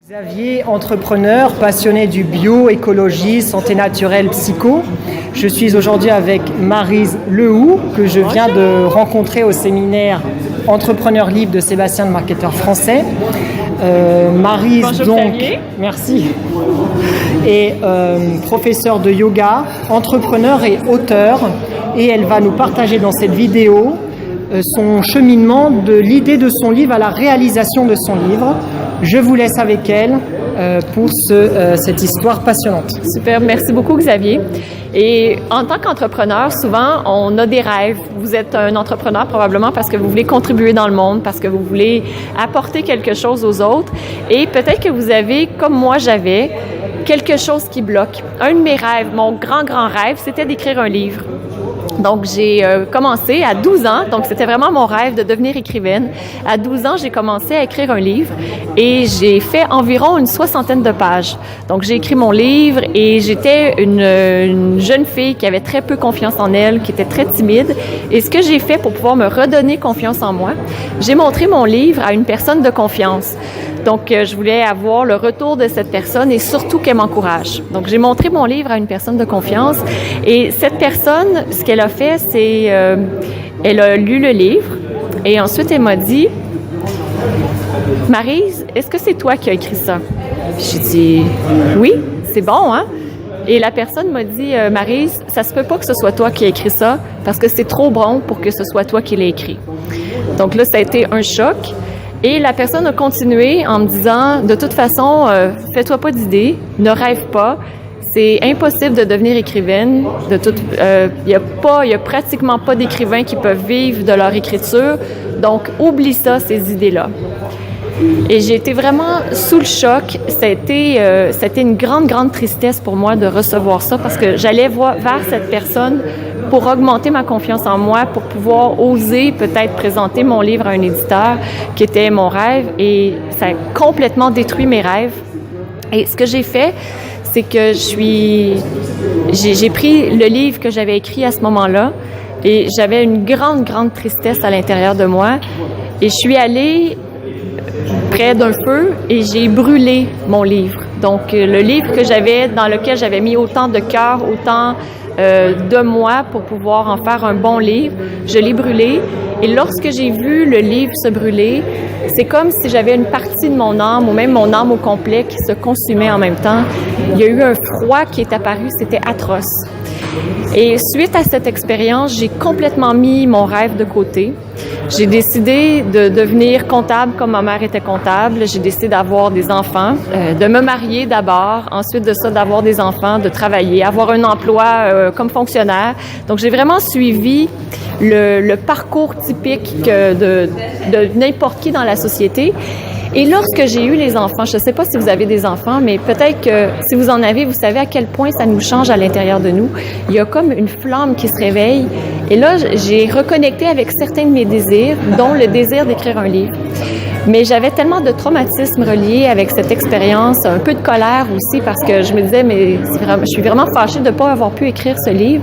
Xavier, entrepreneur, passionné du bio, écologie, santé naturelle, psycho. Je suis aujourd'hui avec Maryse Lehoux, que je viens de rencontrer au séminaire Entrepreneur libre de Sébastien, le marketeur français. Maryse, bonjour, donc, Xavier. merci, est professeure de yoga, entrepreneur et auteure. Et elle va nous partager dans cette vidéo son cheminement de l'idée de son livre à la réalisation de son livre. Je vous laisse avec elle pour cette histoire passionnante. Super, merci beaucoup Xavier. Et en tant qu'entrepreneur, souvent, on a des rêves. Vous êtes un entrepreneur probablement parce que vous voulez contribuer dans le monde, parce que vous voulez apporter quelque chose aux autres. Et peut-être que vous avez, comme moi j'avais, quelque chose qui bloque. Un de mes rêves, mon grand rêve, c'était d'écrire un livre. Donc, j'ai commencé à 12 ans, donc c'était vraiment mon rêve de devenir écrivaine. À 12 ans, j'ai commencé à écrire un livre et j'ai fait environ une 60aine de pages. Donc, j'ai écrit mon livre et j'étais une jeune fille qui avait très peu confiance en elle, qui était très timide. Et ce que j'ai fait pour pouvoir me redonner confiance en moi, j'ai montré mon livre à une personne de confiance. Donc, je voulais avoir le retour de cette personne et surtout qu'elle m'encourage. Donc, j'ai montré mon livre à une personne de confiance et cette personne, ce qu'elle a fait, c'est elle a lu le livre et ensuite elle m'a dit « Maryse, est-ce que c'est toi qui as écrit ça? » J'ai dit « Oui, c'est bon, hein? » Et la personne m'a dit « Maryse, ça se peut pas que ce soit toi qui as écrit ça parce que c'est trop bon pour que ce soit toi qui l'aies écrit. » Donc là, ça a été un choc. Et la personne a continué en me disant, de toute façon, fais-toi pas d'idées, ne rêve pas, c'est impossible de devenir écrivaine. Il y a pratiquement pas d'écrivains qui peuvent vivre de leur écriture, donc oublie ça, ces idées-là. Et j'ai été vraiment sous le choc. C'était une grande tristesse pour moi de recevoir ça parce que j'allais vers cette personne pour augmenter ma confiance en moi, pour pouvoir oser peut-être présenter mon livre à un éditeur qui était mon rêve et ça a complètement détruit mes rêves. Et ce que j'ai fait, c'est que j'ai pris le livre que j'avais écrit à ce moment-là et j'avais une grande tristesse à l'intérieur de moi et je suis allée près d'un feu et j'ai brûlé mon livre. Donc, le livre que j'avais, dans lequel j'avais mis autant de cœur, autant de moi pour pouvoir en faire un bon livre, je l'ai brûlé. Et lorsque j'ai vu le livre se brûler, c'est comme si j'avais une partie de mon âme, ou même mon âme au complet, qui se consumait en même temps. Il y a eu un froid qui est apparu, c'était atroce. Et suite à cette expérience, j'ai complètement mis mon rêve de côté. J'ai décidé de devenir comptable comme ma mère était comptable. J'ai décidé d'avoir des enfants, de me marier d'abord, ensuite de ça d'avoir des enfants, de travailler, avoir un emploi comme fonctionnaire. Donc j'ai vraiment suivi le parcours typique de n'importe qui dans la société. Et lorsque j'ai eu les enfants, je ne sais pas si vous avez des enfants, mais peut-être que si vous en avez, vous savez à quel point ça nous change à l'intérieur de nous. Il y a comme une flamme qui se réveille. Et là, j'ai reconnecté avec certains de mes désirs, dont le désir d'écrire un livre. Mais j'avais tellement de traumatismes reliés avec cette expérience, un peu de colère aussi, parce que je me disais, mais je suis vraiment fâchée de ne pas avoir pu écrire ce livre,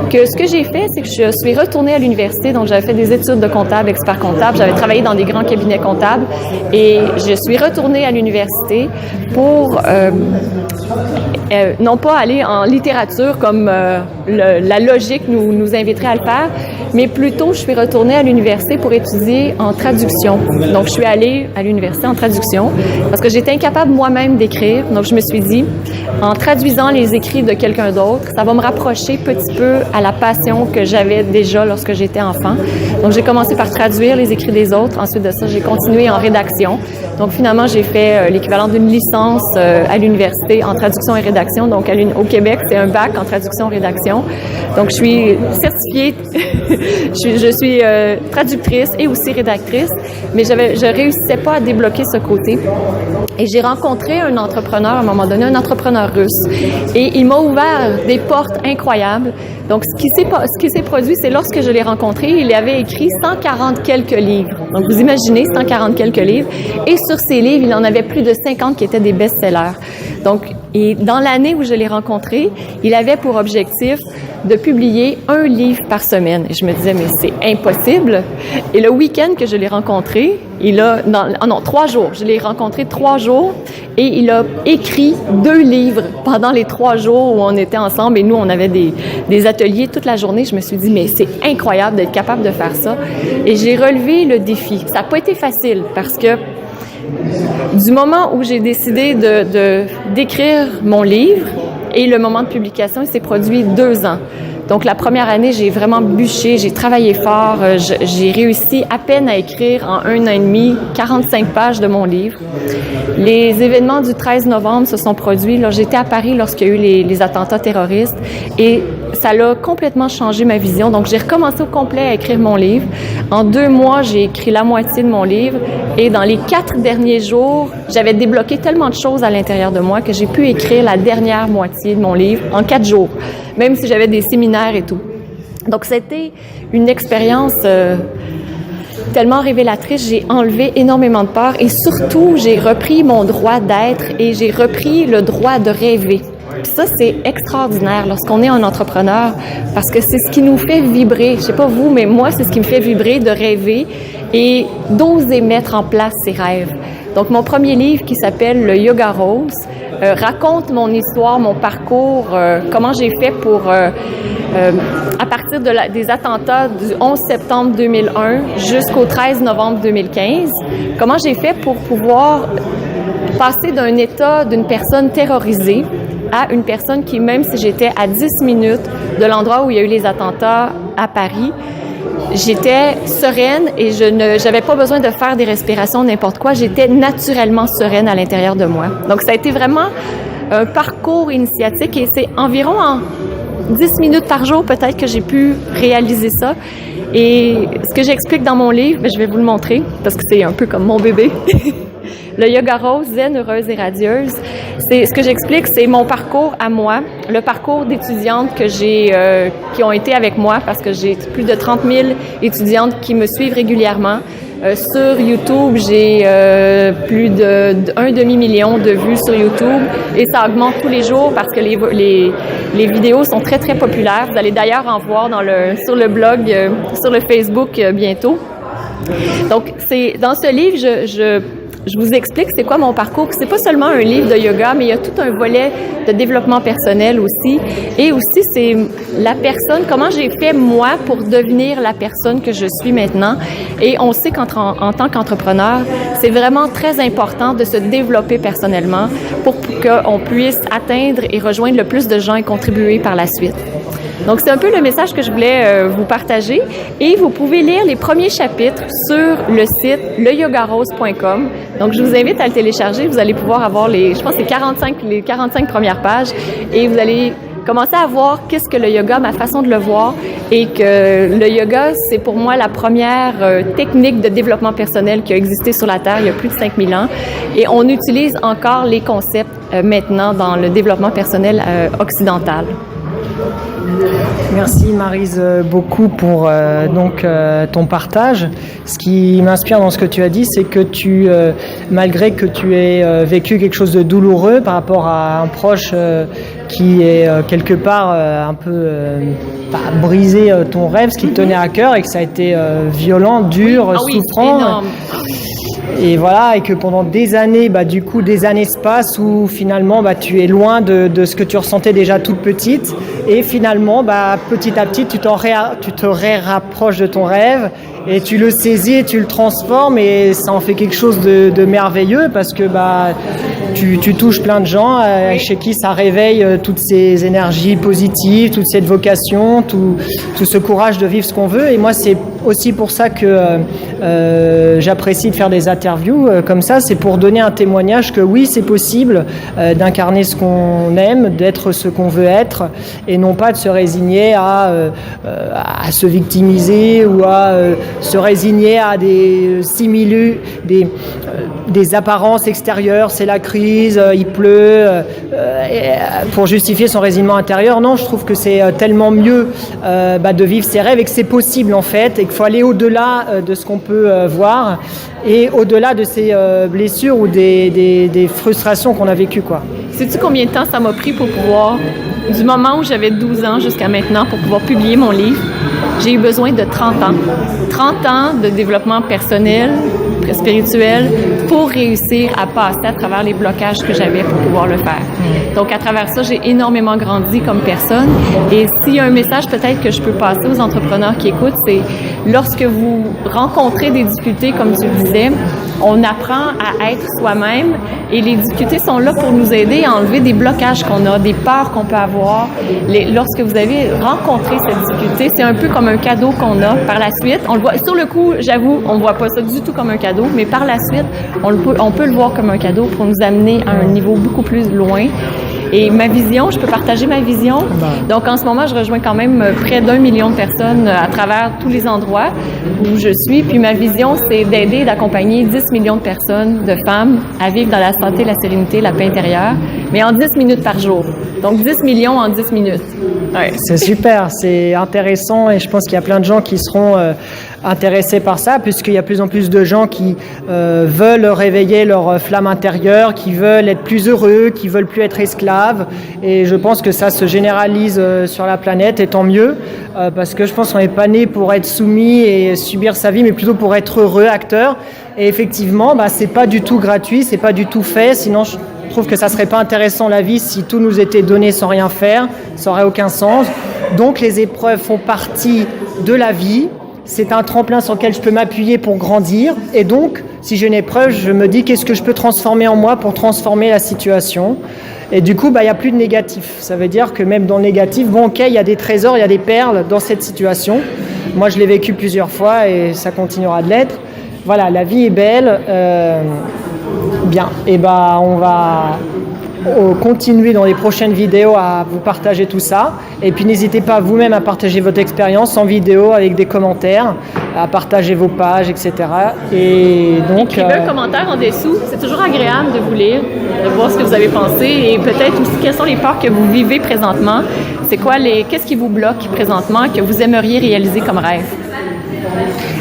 que ce que j'ai fait, c'est que je suis retournée à l'université, donc j'avais fait des études de comptable, expert comptable, j'avais travaillé dans des grands cabinets comptables, et je suis retournée à l'université pour non pas aller en littérature comme la logique nous inviterait à le faire, mais plutôt je suis retournée à l'université pour étudier en traduction. Donc je suis allée à l'université en traduction parce que j'étais incapable moi-même d'écrire. Donc je me suis dit, en traduisant les écrits de quelqu'un d'autre, ça va me rapprocher petit peu à la passion que j'avais déjà lorsque j'étais enfant. Donc j'ai commencé par traduire les écrits des autres. Ensuite de ça, j'ai continué en rédaction. Donc finalement, j'ai fait l'équivalent d'une licence à l'université en traduction et rédaction. Donc au Québec, c'est un bac en traduction-rédaction. Donc je suis certifiée, je suis traductrice et aussi rédactrice, mais je réussissais pas à débloquer ce côté. Et j'ai rencontré un entrepreneur à un moment donné, un entrepreneur russe, et il m'a ouvert des portes incroyables. Donc ce qui s'est produit, c'est lorsque je l'ai rencontré, il avait écrit 140 quelques livres. Donc vous imaginez 140 quelques livres, et sur ces livres, il en avait plus de 50 qui étaient des best-sellers. Donc Et dans l'année où je l'ai rencontré, il avait pour objectif de publier 1 livre par semaine. Et je me disais, mais c'est impossible. Et le week-end que je l'ai rencontré, 3 jours. Je l'ai rencontré 3 jours et il a écrit 2 livres pendant les 3 jours où on était ensemble et nous, on avait des ateliers toute la journée. Je me suis dit, mais c'est incroyable d'être capable de faire ça. Et j'ai relevé le défi. Ça n'a pas été facile parce que du moment où j'ai décidé d'écrire mon livre et le moment de publication, il s'est produit 2 ans. Donc, la première année, j'ai vraiment bûché, j'ai travaillé fort, j'ai réussi à peine à écrire en 1 an et demi 45 pages de mon livre. Les événements du 13 novembre se sont produits. J'étais à Paris lorsqu'il y a eu les attentats terroristes et ça l'a complètement changé ma vision. Donc, j'ai recommencé au complet à écrire mon livre. En 2 mois, j'ai écrit la moitié de mon livre et dans les 4 derniers jours, j'avais débloqué tellement de choses à l'intérieur de moi que j'ai pu écrire la dernière moitié de mon livre en 4 jours, même si j'avais des séminaires et tout. Donc, c'était une expérience tellement révélatrice. J'ai enlevé énormément de peur et surtout, j'ai repris mon droit d'être et j'ai repris le droit de rêver. Puis ça, c'est extraordinaire lorsqu'on est un entrepreneur parce que c'est ce qui nous fait vibrer. Je sais pas vous, mais moi, c'est ce qui me fait vibrer de rêver et d'oser mettre en place ses rêves. Donc, mon premier livre qui s'appelle Le Yoga Rose raconte mon histoire, mon parcours, comment j'ai fait pour, à partir des attentats du 11 septembre 2001 jusqu'au 13 novembre 2015, comment j'ai fait pour pouvoir passer d'un état d'une personne terrorisée à une personne qui, même si j'étais à 10 minutes de l'endroit où il y a eu les attentats à Paris, j'étais sereine et je n'avais pas besoin de faire des respirations n'importe quoi. J'étais naturellement sereine à l'intérieur de moi. Donc, ça a été vraiment un parcours initiatique et c'est environ en 10 minutes par jour peut-être que j'ai pu réaliser ça. Et ce que j'explique dans mon livre, je vais vous le montrer parce que c'est un peu comme mon bébé. Le Yoga Rose, zen, heureuse et radieuse. Ce que j'explique, c'est mon parcours à moi, le parcours d'étudiantes qui ont été avec moi parce que j'ai plus de 30 000 étudiantes qui me suivent régulièrement. Sur YouTube, j'ai plus d'un demi-million de vues sur YouTube et ça augmente tous les jours parce que les vidéos sont très, très populaires. Vous allez d'ailleurs en voir sur le blog, sur le Facebook bientôt. Donc, dans ce livre, je vous explique c'est quoi mon parcours. C'est pas seulement un livre de yoga, mais il y a tout un volet de développement personnel aussi. Et aussi, c'est la personne, comment j'ai fait moi pour devenir la personne que je suis maintenant. Et on sait qu'en tant qu'entrepreneur, c'est vraiment très important de se développer personnellement pour qu'on puisse atteindre et rejoindre le plus de gens et contribuer par la suite. Donc, c'est un peu le message que je voulais vous partager. Et vous pouvez lire les premiers chapitres sur le site leyogarose.com. Donc, je vous invite à le télécharger. Vous allez pouvoir avoir les 45 premières pages. Et vous allez commencer à voir qu'est-ce que le yoga, ma façon de le voir. Et que le yoga, c'est pour moi la première technique de développement personnel qui a existé sur la Terre il y a plus de 5000 ans. Et on utilise encore les concepts maintenant dans le développement personnel occidental. Merci Maryse beaucoup pour ton partage. Ce qui m'inspire dans ce que tu as dit, c'est que malgré que tu aies vécu quelque chose de douloureux par rapport à un proche qui est quelque part un peu brisé ton rêve, ce qui te tenait à cœur et que ça a été violent, dur, souffrant. Énorme. Et voilà, et que pendant des années, des années se passent où finalement, tu es loin de ce que tu ressentais déjà toute petite. Et finalement, petit à petit, tu te rapproches de ton rêve et tu le saisis et tu le transformes et ça en fait quelque chose de merveilleux parce que tu touches plein de gens chez qui ça réveille toutes ces énergies positives, toute cette vocation, tout ce courage de vivre ce qu'on veut. Et moi, c'est aussi pour ça que j'apprécie de faire des interviews comme ça, c'est pour donner un témoignage que oui, c'est possible d'incarner ce qu'on aime, d'être ce qu'on veut être et non pas de se résigner à se victimiser ou à se résigner à des apparences extérieures, c'est la crise, il pleut, pour justifier son résignement intérieur. Non, je trouve que c'est tellement mieux de vivre ses rêves et que c'est possible en fait et qu'il faut aller au-delà de ce qu'on peut voir et au-delà de ces blessures ou des frustrations qu'on a vécues, quoi. Sais-tu combien de temps ça m'a pris pour pouvoir, du moment où j'avais 12 ans jusqu'à maintenant, pour pouvoir publier mon livre? J'ai eu besoin de 30 ans. 30 ans de développement personnel, spirituel, pour réussir à passer à travers les blocages que j'avais pour pouvoir le faire. Donc, à travers ça, j'ai énormément grandi comme personne. Et s'il y a un message peut-être que je peux passer aux entrepreneurs qui écoutent, c'est lorsque vous rencontrez des difficultés, comme tu le disais, on apprend à être soi-même et les difficultés sont là pour nous aider à enlever des blocages qu'on a, des peurs qu'on peut avoir. Lorsque vous avez rencontré cette difficulté, c'est un peu comme un cadeau qu'on a par la suite. On le voit, sur le coup, j'avoue, on ne voit pas ça du tout comme un cadeau, mais par la suite, on peut le voir comme un cadeau pour nous amener à un niveau beaucoup plus loin. Et ma vision, je peux partager ma vision. Donc, en ce moment, je rejoins quand même près d'1 million de personnes à travers tous les endroits où je suis. Puis ma vision, c'est d'aider et d'accompagner 10 millions de personnes, de femmes, à vivre dans la santé, la sérénité, la paix intérieure, mais en 10 minutes par jour. Donc, 10 millions en 10 minutes. Ouais. C'est super, c'est intéressant et je pense qu'il y a plein de gens qui seront intéressés par ça, puisqu'il y a de plus en plus de gens qui veulent réveiller leur flamme intérieure, qui veulent être plus heureux, qui veulent plus être esclaves. Et je pense que ça se généralise sur la planète, et tant mieux, parce que je pense qu'on n'est pas né pour être soumis et subir sa vie, mais plutôt pour être heureux, acteur. Et effectivement, c'est pas du tout gratuit, c'est pas du tout fait, sinon je trouve que ça serait pas intéressant la vie si tout nous était donné sans rien faire, ça aurait aucun sens. Donc les épreuves font partie de la vie. C'est un tremplin sur lequel je peux m'appuyer pour grandir. Et donc, si j'ai une épreuve, je me dis qu'est-ce que je peux transformer en moi pour transformer la situation. Et du coup, il n'y a plus de négatif. Ça veut dire que même dans le négatif, bon, ok, il y a des trésors, il y a des perles dans cette situation. Moi, je l'ai vécu plusieurs fois et ça continuera de l'être. Voilà, la vie est belle. Bien. Et on va continuer dans les prochaines vidéos à vous partager tout ça. Et puis n'hésitez pas vous-même à partager votre expérience en vidéo avec des commentaires, à partager vos pages, etc. Et donc, écrivez un commentaire en dessous. C'est toujours agréable de vous lire, de voir ce que vous avez pensé et peut-être aussi quelles sont les peurs que vous vivez présentement. C'est quoi qu'est-ce qui vous bloque présentement que vous aimeriez réaliser comme rêve?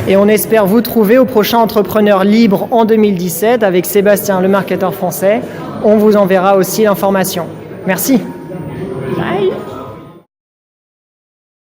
Et on espère vous trouver au prochain Entrepreneur Libre en 2017 avec Sébastien, le marketeur français. On vous enverra aussi l'information. Merci. Bye.